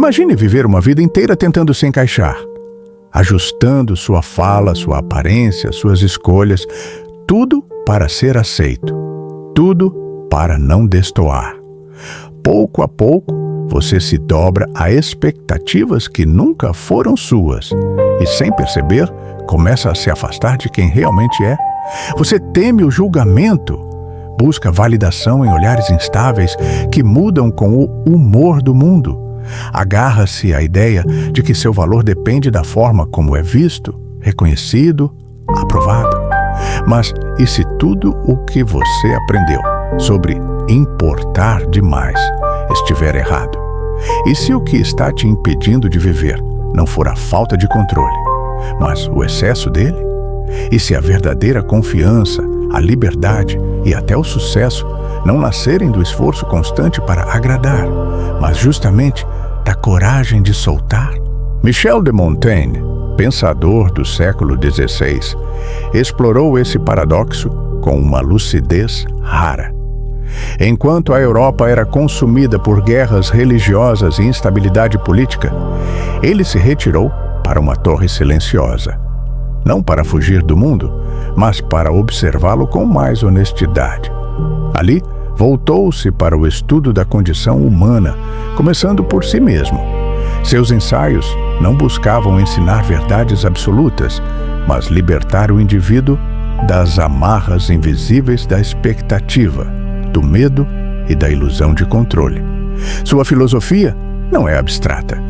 Imagine viver uma vida inteira tentando se encaixar, ajustando sua fala, sua aparência, suas escolhas, tudo para ser aceito, tudo para não destoar. Pouco a pouco, você se dobra a expectativas que nunca foram suas e, sem perceber, começa a se afastar de quem realmente é. Você teme o julgamento, busca validação em olhares instáveis que mudam com o humor do mundo. Agarra-se à ideia de que seu valor depende da forma como é visto, reconhecido, aprovado. Mas e se tudo o que você aprendeu sobre importar demais estiver errado? E se o que está te impedindo de viver não for a falta de controle, mas o excesso dele? E se a verdadeira confiança, a liberdade e até o sucesso não nascerem do esforço constante para agradar, mas justamente da coragem de soltar? Michel de Montaigne, pensador do século XVI, explorou esse paradoxo com uma lucidez rara. Enquanto a Europa era consumida por guerras religiosas e instabilidade política, ele se retirou para uma torre silenciosa. Não para fugir do mundo, mas para observá-lo com mais honestidade. Ali, voltou-se para o estudo da condição humana, começando por si mesmo. Seus ensaios não buscavam ensinar verdades absolutas, mas libertar o indivíduo das amarras invisíveis da expectativa, do medo e da ilusão de controle. Sua filosofia não é abstrata.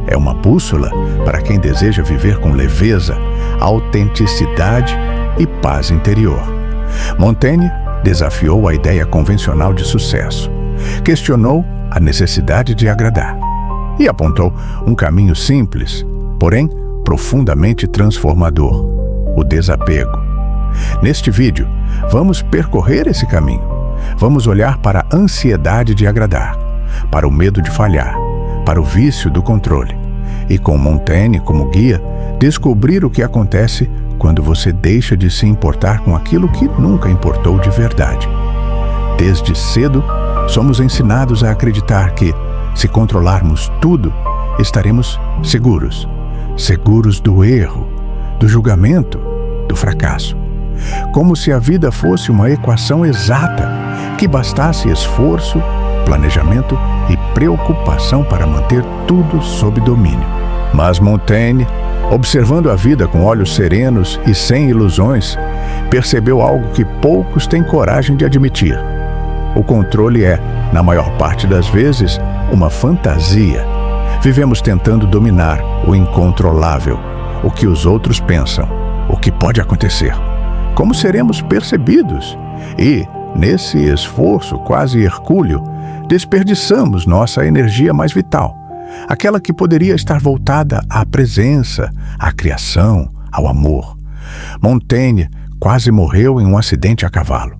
É uma bússola para quem deseja viver com leveza, autenticidade e paz interior. Montaigne desafiou a ideia convencional de sucesso, questionou a necessidade de agradar e apontou um caminho simples, porém profundamente transformador: o desapego. Neste vídeo, vamos percorrer esse caminho. Vamos olhar para a ansiedade de agradar, para o medo de falhar, para o vício do controle e, com Montaigne como guia, descobrir o que acontece quando você deixa de se importar com aquilo que nunca importou de verdade. Desde cedo, somos ensinados a acreditar que, se controlarmos tudo, estaremos seguros. Seguros do erro, do julgamento, do fracasso. Como se a vida fosse uma equação exata, que bastasse esforço, planejamento e preocupação para manter tudo sob domínio. Mas Montaigne, observando a vida com olhos serenos e sem ilusões, percebeu algo que poucos têm coragem de admitir. O controle é, na maior parte das vezes, uma fantasia. Vivemos tentando dominar o incontrolável, o que os outros pensam, o que pode acontecer, como seremos percebidos. E, nesse esforço quase hercúleo, desperdiçamos nossa energia mais vital, aquela que poderia estar voltada à presença, à criação, ao amor. Montaigne quase morreu em um acidente a cavalo.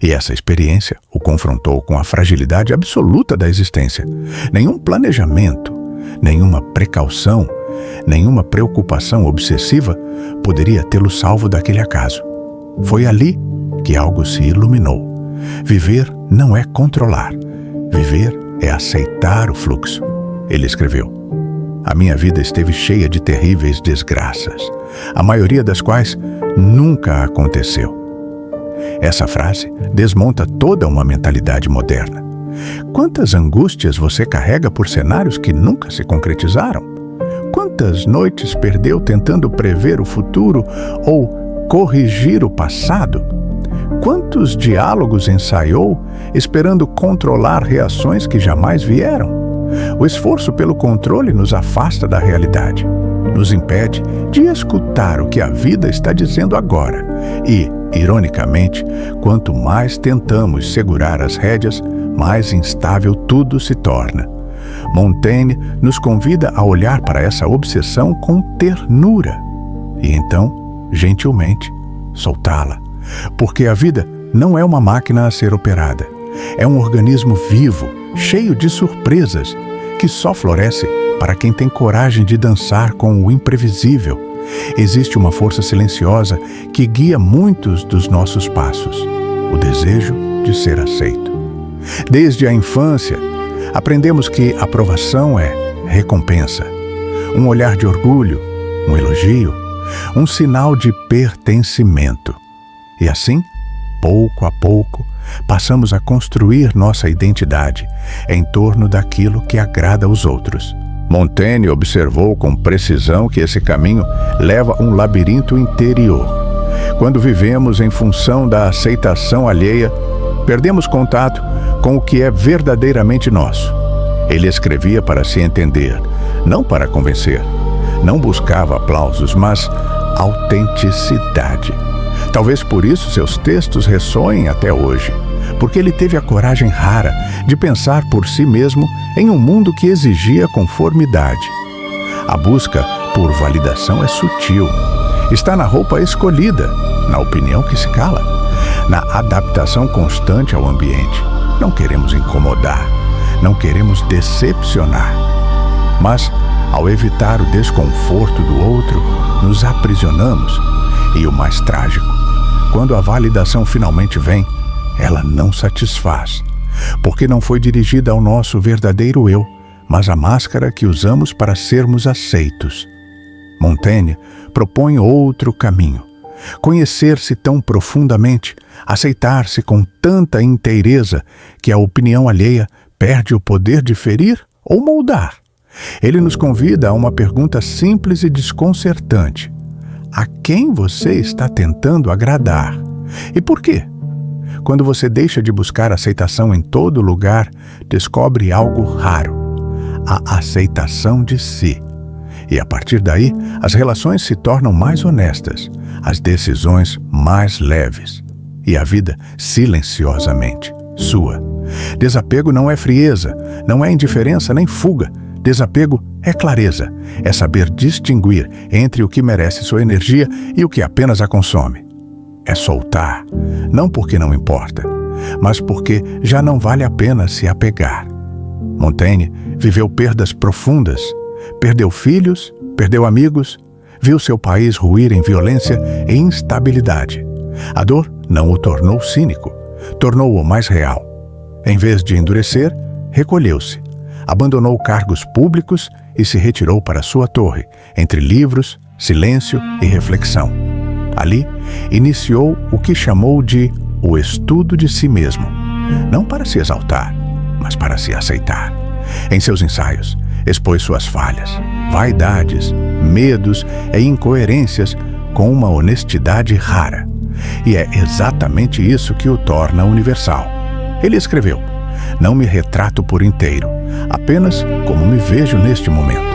E essa experiência o confrontou com a fragilidade absoluta da existência. Nenhum planejamento, nenhuma precaução, nenhuma preocupação obsessiva poderia tê-lo salvo daquele acaso. Foi ali que algo se iluminou. Viver não é controlar. Viver é aceitar o fluxo. Ele escreveu: "A minha vida esteve cheia de terríveis desgraças, a maioria das quais nunca aconteceu." Essa frase desmonta toda uma mentalidade moderna. Quantas angústias você carrega por cenários que nunca se concretizaram? Quantas noites perdeu tentando prever o futuro ou corrigir o passado? Quantos diálogos ensaiou esperando controlar reações que jamais vieram? O esforço pelo controle nos afasta da realidade, nos impede de escutar o que a vida está dizendo agora. E, ironicamente, quanto mais tentamos segurar as rédeas, mais instável tudo se torna. Montaigne nos convida a olhar para essa obsessão com ternura e então, gentilmente, soltá-la. Porque a vida não é uma máquina a ser operada. É um organismo vivo, cheio de surpresas, que só floresce para quem tem coragem de dançar com o imprevisível. Existe uma força silenciosa que guia muitos dos nossos passos: o desejo de ser aceito. Desde a infância, aprendemos que aprovação é recompensa, um olhar de orgulho, um elogio, um sinal de pertencimento. E assim, pouco a pouco, passamos a construir nossa identidade em torno daquilo que agrada aos outros. Montaigne observou com precisão que esse caminho leva a um labirinto interior. Quando vivemos em função da aceitação alheia, perdemos contato com o que é verdadeiramente nosso. Ele escrevia para se entender, não para convencer. Não buscava aplausos, mas autenticidade. Talvez por isso seus textos ressoem até hoje, porque ele teve a coragem rara de pensar por si mesmo em um mundo que exigia conformidade. A busca por validação é sutil. Está na roupa escolhida, na opinião que se cala, na adaptação constante ao ambiente. Não queremos incomodar, não queremos decepcionar. Mas, ao evitar o desconforto do outro, nos aprisionamos. E o mais trágico, quando a validação finalmente vem, ela não satisfaz, porque não foi dirigida ao nosso verdadeiro eu, mas à máscara que usamos para sermos aceitos. Montaigne propõe outro caminho. Conhecer-se tão profundamente, aceitar-se com tanta inteireza que a opinião alheia perde o poder de ferir ou moldar. Ele nos convida a uma pergunta simples e desconcertante. A quem você está tentando agradar? E por quê? Quando você deixa de buscar aceitação em todo lugar, descobre algo raro: a aceitação de si. E a partir daí, as relações se tornam mais honestas, as decisões mais leves e a vida silenciosamente sua. Desapego não é frieza, não é indiferença nem fuga. Desapego é clareza, é saber distinguir entre o que merece sua energia e o que apenas a consome. É soltar, não porque não importa, mas porque já não vale a pena se apegar. Montaigne viveu perdas profundas, perdeu filhos, perdeu amigos, viu seu país ruir em violência e instabilidade. A dor não o tornou cínico, tornou-o mais real. Em vez de endurecer, recolheu-se. Abandonou cargos públicos e se retirou para sua torre, entre livros, silêncio e reflexão. Ali, iniciou o que chamou de o estudo de si mesmo, não para se exaltar, mas para se aceitar. Em seus ensaios, expôs suas falhas, vaidades, medos e incoerências com uma honestidade rara. E é exatamente isso que o torna universal. Ele escreveu: "Não me retrato por inteiro, apenas como me vejo neste momento."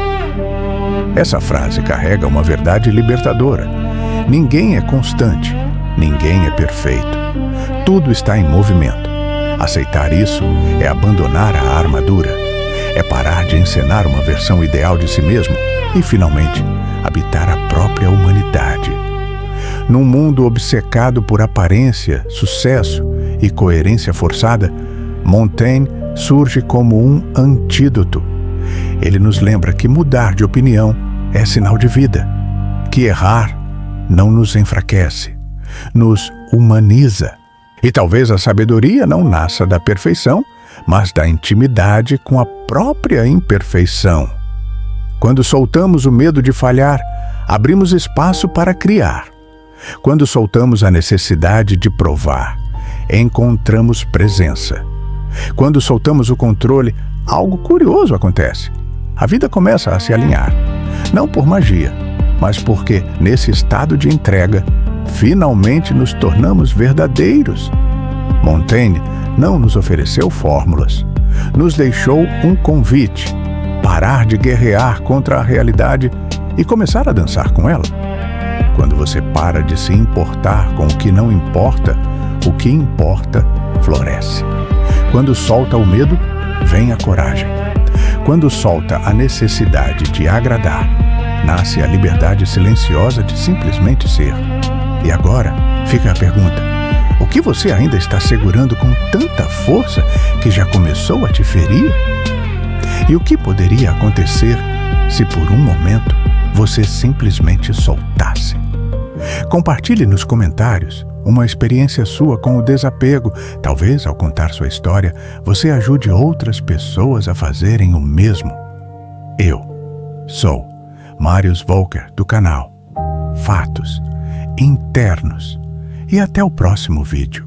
Essa frase carrega uma verdade libertadora. Ninguém é constante, ninguém é perfeito. Tudo está em movimento. Aceitar isso é abandonar a armadura, é parar de encenar uma versão ideal de si mesmo e, finalmente, habitar a própria humanidade. Num mundo obcecado por aparência, sucesso e coerência forçada, Montaigne surge como um antídoto. Ele nos lembra que mudar de opinião é sinal de vida, que errar não nos enfraquece, nos humaniza. E talvez a sabedoria não nasça da perfeição, mas da intimidade com a própria imperfeição. Quando soltamos o medo de falhar, abrimos espaço para criar. Quando soltamos a necessidade de provar, encontramos presença. Quando soltamos o controle, algo curioso acontece. A vida começa a se alinhar, não por magia, mas porque, nesse estado de entrega, finalmente nos tornamos verdadeiros. Montaigne não nos ofereceu fórmulas, nos deixou um convite: parar de guerrear contra a realidade e começar a dançar com ela. Quando você para de se importar com o que não importa, o que importa floresce. Quando solta o medo, vem a coragem. Quando solta a necessidade de agradar, nasce a liberdade silenciosa de simplesmente ser. E agora fica a pergunta: o que você ainda está segurando com tanta força que já começou a te ferir? E o que poderia acontecer se por um momento você simplesmente soltasse? Compartilhe nos comentários uma experiência sua com o desapego. Talvez, ao contar sua história, você ajude outras pessoas a fazerem o mesmo. Eu sou Marius Volker, do canal Fatos Internos. E até o próximo vídeo.